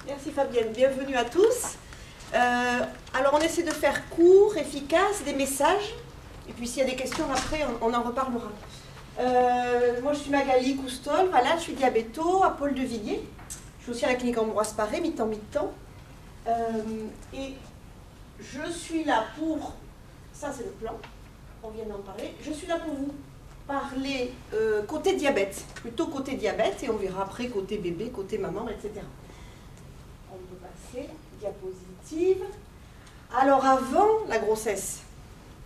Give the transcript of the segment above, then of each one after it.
Merci Fabienne, bienvenue à tous. Alors on essaie de faire court, efficace, des messages, et puis s'il y a des questions après, on en reparlera. Moi je suis Magali Coustol, voilà, je suis diabéto à Paul-de-Villiers. Je suis aussi à la clinique Ambroise Paré, mi-temps, mi-temps. Et je suis là pour, ça c'est le plan, on vient d'en parler, je suis là pour vous parler côté diabète, plutôt côté diabète, et on verra après côté bébé, côté maman, etc. On peut passer, diapositive. Alors avant la grossesse,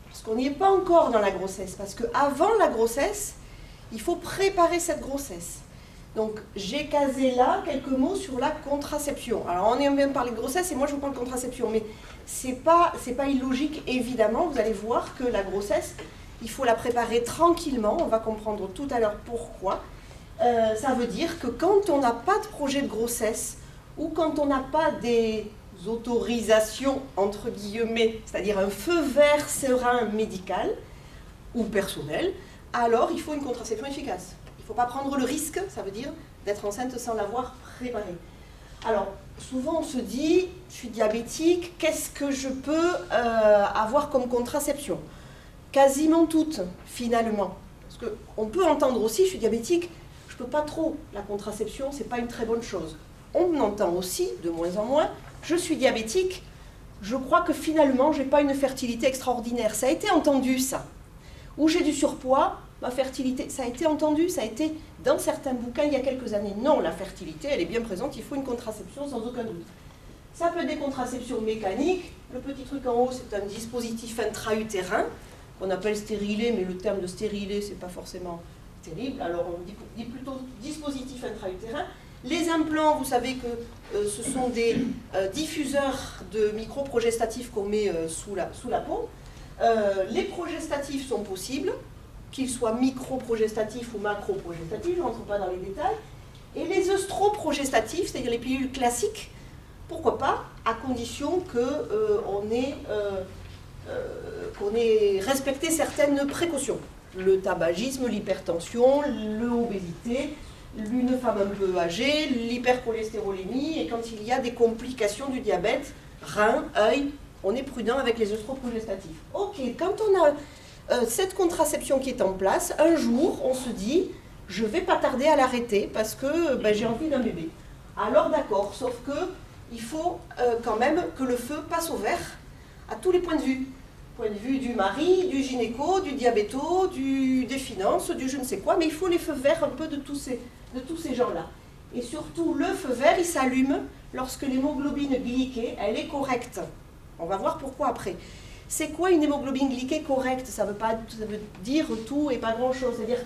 parce qu'on n'y est pas encore dans la grossesse, parce qu'avant la grossesse, il faut préparer cette grossesse. Donc j'ai casé là quelques mots sur la contraception. Alors on est bien parler de grossesse et moi je vous parle de contraception, mais c'est pas illogique évidemment. Vous allez voir que la grossesse, il faut la préparer tranquillement. On va comprendre tout à l'heure pourquoi. Ça veut dire que quand on n'a pas de projet de grossesse ou quand on n'a pas des autorisations entre guillemets, c'est-à-dire un feu vert serein médical ou personnel, alors il faut une contraception efficace. Il ne faut pas prendre le risque, ça veut dire d'être enceinte sans l'avoir préparée. Alors, souvent on se dit, je suis diabétique, qu'est-ce que je peux avoir comme contraception? Quasiment toutes, finalement. Parce qu'on peut entendre aussi, je suis diabétique, je ne peux pas trop. La contraception, ce n'est pas une très bonne chose. On entend aussi, de moins en moins, je suis diabétique, je crois que finalement, je n'ai pas une fertilité extraordinaire. Ça a été entendu, ça. Ou j'ai du surpoids, ma fertilité, ça a été entendu, ça a été dans certains bouquins il y a quelques années. Non, la fertilité, elle est bien présente, il faut une contraception sans aucun doute. Ça peut être des contraceptions mécaniques. Le petit truc en haut, c'est un dispositif intra-utérin, qu'on appelle stérilet, mais le terme de stérilet, c'est pas forcément terrible. Alors on dit plutôt dispositif intra-utérin. Les implants, vous savez que ce sont des diffuseurs de microprogestatifs qu'on met sous la peau. Les progestatifs sont possibles, qu'ils soient microprogestatifs ou macroprogestatifs, je ne rentre pas dans les détails. Et les œstroprogestatifs, c'est-à-dire les pilules classiques, pourquoi pas, à condition qu'on ait respecté certaines précautions. Le tabagisme, l'hypertension, l'obésité, une femme un peu âgée, l'hypercholestérolémie, et quand il y a des complications du diabète, rein, œil, on est prudent avec les œstroprogestatifs. Ok, quand on a cette contraception qui est en place, un jour, on se dit, je ne vais pas tarder à l'arrêter parce que j'ai envie d'un bébé. Alors d'accord, sauf que il faut quand même que le feu passe au vert à tous les points de vue. Point de vue du mari, du gynéco, du diabéto, des finances, du je ne sais quoi, mais il faut les feux verts un peu de tous ces gens-là. Et surtout, le feu vert, il s'allume lorsque l'hémoglobine glyquée, elle est correcte. On va voir pourquoi après. C'est quoi une hémoglobine glyquée correcte? Ça veut dire tout et pas grand-chose. C'est-à-dire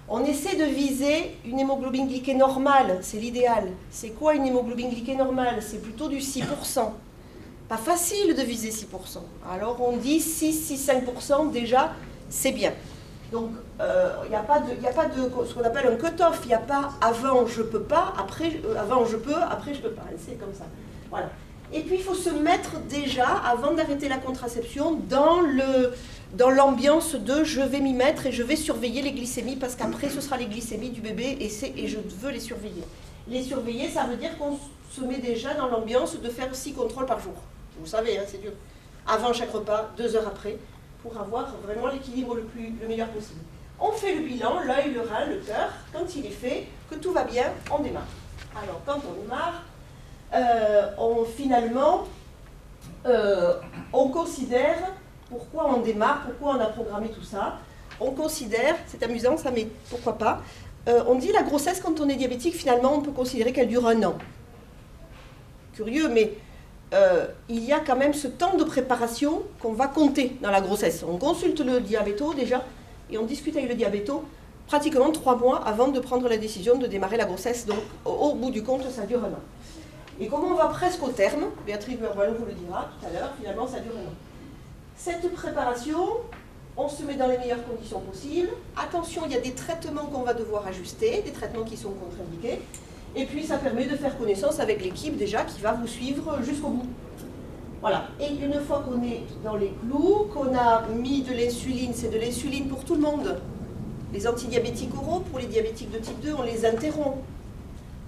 qu'on essaie de viser une hémoglobine glyquée normale, c'est l'idéal. C'est quoi une hémoglobine glyquée normale? C'est plutôt du 6%. Pas facile de viser 6%. Alors on dit 6-5% déjà, c'est bien. Donc il n'y a pas de ce qu'on appelle un cut-off. Il n'y a pas avant je peux pas, après avant je peux, après je peux pas. C'est comme ça. Voilà. Et puis il faut se mettre déjà, avant d'arrêter la contraception, dans l'ambiance de je vais m'y mettre et je vais surveiller les glycémies parce qu'après ce sera les glycémies du bébé et je veux les surveiller. Les surveiller, ça veut dire qu'on se met déjà dans l'ambiance de faire 6 contrôles par jour. Vous savez, hein, c'est dur. Avant chaque repas, 2 heures après, pour avoir vraiment l'équilibre le meilleur possible. On fait le bilan, l'œil, le rein, le cœur. Quand il est fait, que tout va bien, on démarre. Alors quand on démarre, on considère pourquoi on démarre, pourquoi on a programmé tout ça. On considère, c'est amusant ça, mais pourquoi pas, on dit la grossesse quand on est diabétique, finalement on peut considérer qu'elle dure 1 an. Curieux, mais il y a quand même ce temps de préparation qu'on va compter dans la grossesse. On consulte le diabéto déjà et on discute avec le diabéto pratiquement 3 mois avant de prendre la décision de démarrer la grossesse. Donc au bout du compte, ça dure 1 an. Et comme on va presque au terme, Béatrice Burbano vous le dira tout à l'heure, finalement ça dure 1 an. Cette préparation, on se met dans les meilleures conditions possibles. Attention, il y a des traitements qu'on va devoir ajuster, des traitements qui sont contre-indiqués. Et puis ça permet de faire connaissance avec l'équipe déjà qui va vous suivre jusqu'au bout. Voilà. Et une fois qu'on est dans les clous, qu'on a mis de l'insuline, c'est de l'insuline pour tout le monde. Les antidiabétiques oraux, pour les diabétiques de type 2, on les interrompt.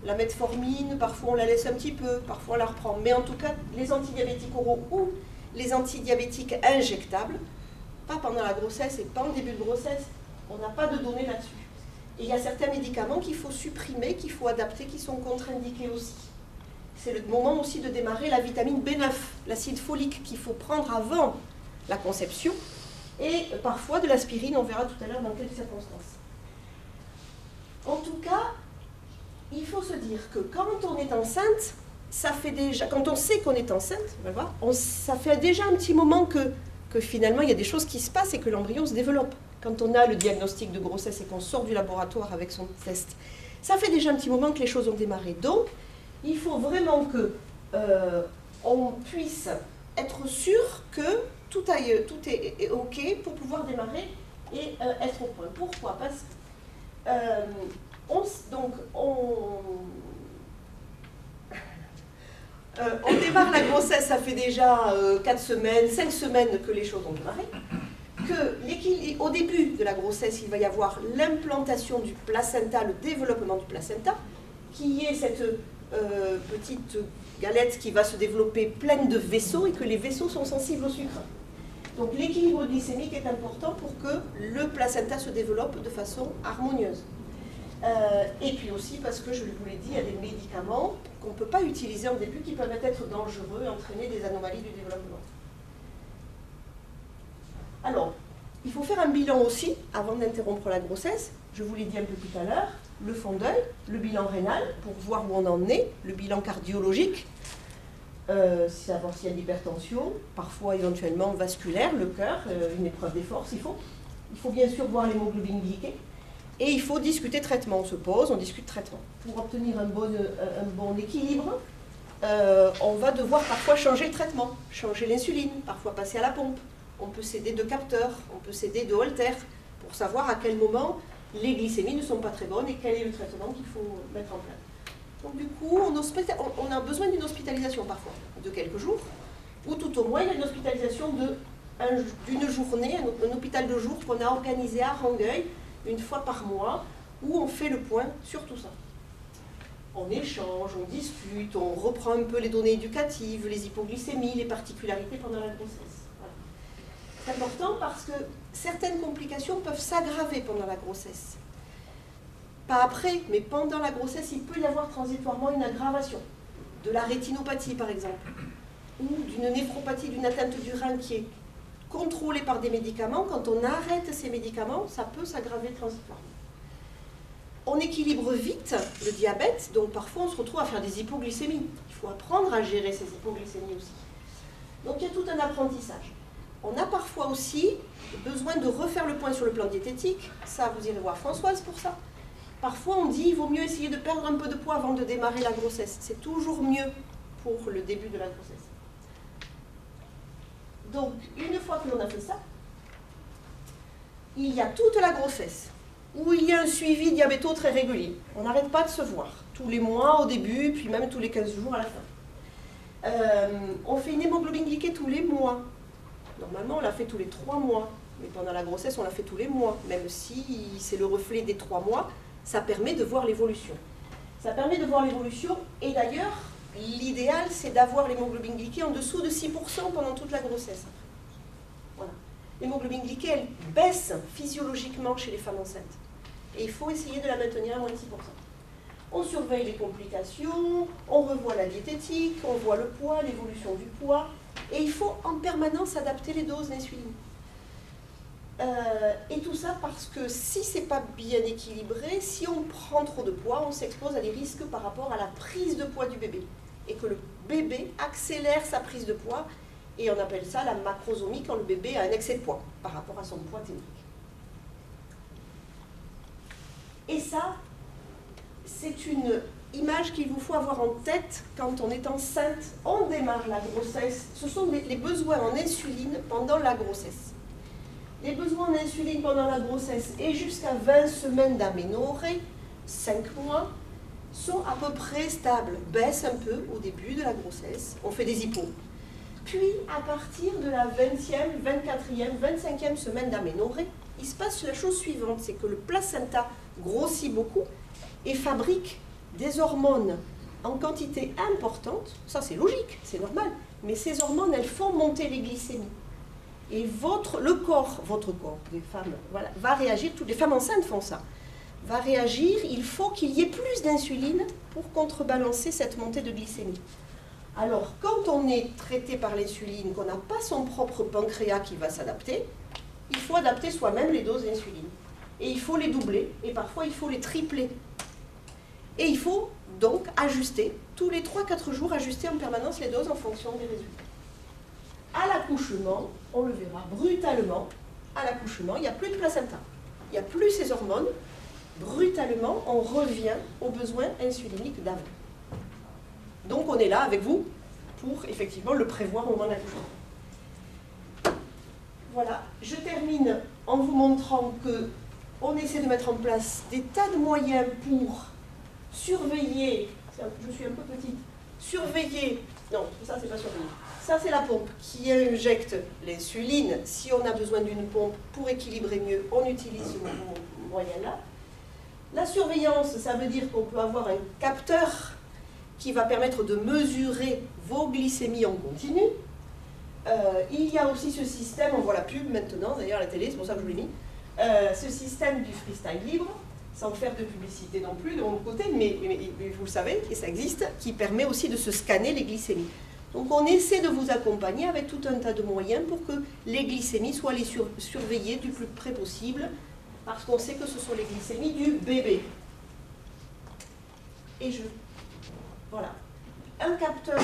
La metformine, parfois on la laisse un petit peu, parfois on la reprend. Mais en tout cas, les antidiabétiques oraux ou les antidiabétiques injectables, pas pendant la grossesse et pas en début de grossesse, on n'a pas de données là-dessus. Et il y a certains médicaments qu'il faut supprimer, qu'il faut adapter, qui sont contre-indiqués aussi. C'est le moment aussi de démarrer la vitamine B9, l'acide folique qu'il faut prendre avant la conception, et parfois de l'aspirine, on verra tout à l'heure dans quelles circonstances. En tout cas, il faut se dire que quand on est enceinte, ça fait déjà, quand on sait qu'on est enceinte, on va voir, ça fait déjà un petit moment que finalement il y a des choses qui se passent et que l'embryon se développe. Quand on a le diagnostic de grossesse et qu'on sort du laboratoire avec son test, ça fait déjà un petit moment que les choses ont démarré. Donc, il faut vraiment que on puisse être sûr que tout est OK pour pouvoir démarrer et être au point. Pourquoi? Parce que on démarre la grossesse, ça fait déjà 4 semaines, 5 semaines que les choses ont démarré. Au début de la grossesse, il va y avoir l'implantation du placenta, le développement du placenta, qui est cette petite galette qui va se développer pleine de vaisseaux et que les vaisseaux sont sensibles au sucre. Donc l'équilibre glycémique est important pour que le placenta se développe de façon harmonieuse. Et puis aussi parce que, je vous l'ai dit, il y a des médicaments qu'on ne peut pas utiliser en début qui peuvent être dangereux et entraîner des anomalies du développement. Alors, il faut faire un bilan aussi avant d'interrompre la grossesse. Je vous l'ai dit un peu tout à l'heure, le fond d'œil, le bilan rénal pour voir où on en est, le bilan cardiologique, savoir s'il y a de l'hypertension, parfois éventuellement vasculaire, le cœur, une épreuve des forces, il faut bien sûr voir l'hémoglobine glyquée. Et il faut discuter traitement. On se pose, on discute traitement. Pour obtenir un bon équilibre, on va devoir parfois changer le traitement, changer l'insuline, parfois passer à la pompe. On peut s'aider de capteurs, on peut s'aider de holters pour savoir à quel moment les glycémies ne sont pas très bonnes et quel est le traitement qu'il faut mettre en place. Donc du coup, on a besoin d'une hospitalisation parfois, de quelques jours, ou tout au moins il y a une hospitalisation d'une journée, un hôpital de jour qu'on a organisé à Rangueil, une fois par mois, où on fait le point sur tout ça. On échange, on discute, on reprend un peu les données éducatives, les hypoglycémies, les particularités pendant la grossesse. Voilà. C'est important parce que certaines complications peuvent s'aggraver pendant la grossesse. Pas après, mais pendant la grossesse, il peut y avoir transitoirement une aggravation. De la rétinopathie, par exemple, ou d'une néphropathie, d'une atteinte du rein qui est contrôlée par des médicaments. Quand on arrête ces médicaments, ça peut s'aggraver transitoirement. On équilibre vite le diabète, donc parfois on se retrouve à faire des hypoglycémies. Il faut apprendre à gérer ces hypoglycémies aussi. Donc il y a tout un apprentissage. On a parfois aussi besoin de refaire le point sur le plan diététique. Ça, vous irez voir Françoise pour ça. Parfois on dit qu'il vaut mieux essayer de perdre un peu de poids avant de démarrer la grossesse. C'est toujours mieux pour le début de la grossesse. Donc, une fois que l'on a fait ça, il y a toute la grossesse, où il y a un suivi diabéto très régulier. On n'arrête pas de se voir, tous les mois au début, puis même tous les 15 jours à la fin. On fait une hémoglobine glyquée tous les mois. Normalement, on la fait tous les 3 mois, mais pendant la grossesse, on la fait tous les mois. Même si c'est le reflet des 3 mois, ça permet de voir l'évolution. Ça permet de voir l'évolution, et d'ailleurs, l'idéal, c'est d'avoir l'hémoglobine glyquée en dessous de 6% pendant toute la grossesse. Voilà. L'hémoglobine glyquée, elle baisse physiologiquement chez les femmes enceintes. Et il faut essayer de la maintenir à moins de 6%. On surveille les complications, on revoit la diététique, on voit le poids, l'évolution du poids. Et il faut en permanence adapter les doses d'insuline. Et tout ça parce que si ce n'est pas bien équilibré, si on prend trop de poids, on s'expose à des risques par rapport à la prise de poids du bébé. Et que le bébé accélère sa prise de poids, et on appelle ça la macrosomie quand le bébé a un excès de poids par rapport à son poids théorique. Et ça, c'est une image qu'il vous faut avoir en tête quand on est enceinte, on démarre la grossesse. Ce sont les besoins en insuline pendant la grossesse. Les besoins en insuline pendant la grossesse et jusqu'à 20 semaines d'aménorrhée, 5 mois, sont à peu près stables, baissent un peu au début de la grossesse, on fait des hypos. Puis, à partir de la 20e, 24e, 25e semaine d'aménorrhée, il se passe la chose suivante, c'est que le placenta grossit beaucoup et fabrique des hormones en quantité importante, ça c'est logique, c'est normal, mais ces hormones, elles font monter les glycémies. Et votre corps des femmes, voilà, va réagir, toutes les femmes enceintes font ça, va réagir, il faut qu'il y ait plus d'insuline pour contrebalancer cette montée de glycémie. Alors, quand on est traité par l'insuline, qu'on n'a pas son propre pancréas qui va s'adapter, il faut adapter soi-même les doses d'insuline. Et il faut les doubler, et parfois il faut les tripler. Et il faut donc ajuster, tous les 3-4 jours, ajuster en permanence les doses en fonction des résultats. À l'accouchement, on le verra brutalement, à l'accouchement, il n'y a plus de placenta. Il n'y a plus ces hormones. Brutalement, on revient aux besoins insuliniques d'avant. Donc on est là avec vous pour effectivement le prévoir au moment de l'accouchement. Voilà, je termine en vous montrant qu'on essaie de mettre en place des tas de moyens pour surveiller, je suis un peu petite, surveiller, non, ça c'est pas surveiller, ça c'est la pompe qui injecte l'insuline. Si on a besoin d'une pompe pour équilibrer mieux, on utilise ce moyen-là. La surveillance, ça veut dire qu'on peut avoir un capteur qui va permettre de mesurer vos glycémies en continu. Il y a aussi ce système, on voit la pub maintenant, d'ailleurs à la télé, c'est pour ça que je vous l'ai mis, ce système du freestyle libre, sans faire de publicité non plus de mon côté, mais vous le savez, et ça existe, qui permet aussi de se scanner les glycémies. Donc on essaie de vous accompagner avec tout un tas de moyens pour que les glycémies soient surveillées du plus près possible, parce qu'on sait que ce sont les glycémies du bébé. Et voilà. Un capteur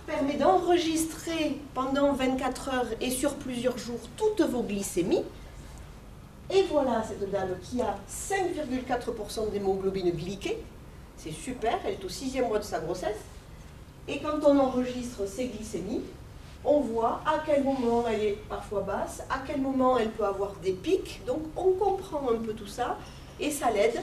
permet d'enregistrer pendant 24 heures et sur plusieurs jours toutes vos glycémies. Et voilà cette dame qui a 5,4% d'hémoglobine glyquée. C'est super, elle est au 6e mois de sa grossesse. Et quand on enregistre ses glycémies, on voit à quel moment elle est parfois basse, à quel moment elle peut avoir des pics. Donc on comprend un peu tout ça et ça l'aide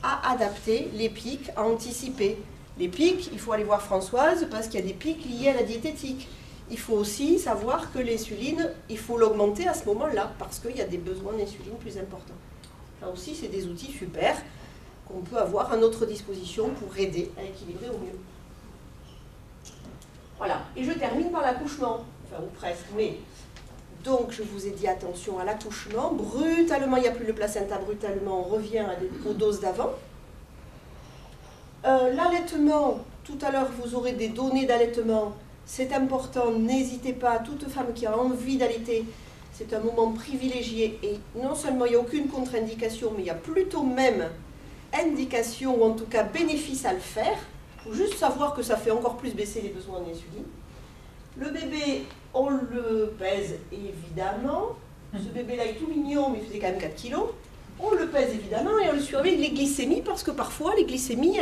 à adapter les pics, à anticiper. Les pics, il faut aller voir Françoise parce qu'il y a des pics liés à la diététique. Il faut aussi savoir que l'insuline, il faut l'augmenter à ce moment-là parce qu'il y a des besoins d'insuline plus importants. Là aussi, c'est des outils super qu'on peut avoir à notre disposition pour aider à équilibrer au mieux. Voilà, et je termine par l'accouchement, enfin ou presque, mais donc je vous ai dit attention à l'accouchement, brutalement, il n'y a plus le placenta, brutalement, on revient aux doses d'avant. L'allaitement, tout à l'heure vous aurez des données d'allaitement, c'est important, n'hésitez pas, toute femme qui a envie d'allaiter, c'est un moment privilégié et non seulement il n'y a aucune contre-indication, mais il y a plutôt même indication ou en tout cas bénéfice à le faire. Il faut juste savoir que ça fait encore plus baisser les besoins en insuline. Le bébé, on le pèse évidemment. Ce bébé-là est tout mignon, mais il faisait quand même 4 kilos. On le pèse évidemment et on le surveille les glycémies parce que parfois les glycémies,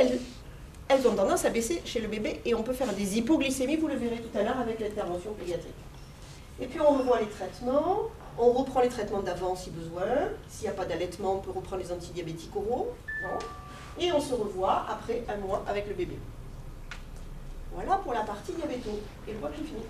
elles ont tendance à baisser chez le bébé et on peut faire des hypoglycémies, vous le verrez tout à l'heure avec l'intervention pédiatrique. Et puis on revoit les traitements, on reprend les traitements d'avant si besoin. S'il n'y a pas d'allaitement, on peut reprendre les antidiabétiques oraux. Non. Et on se revoit après 1 mois avec le bébé. Voilà pour la partie diabéto. Et je crois que j'ai fini.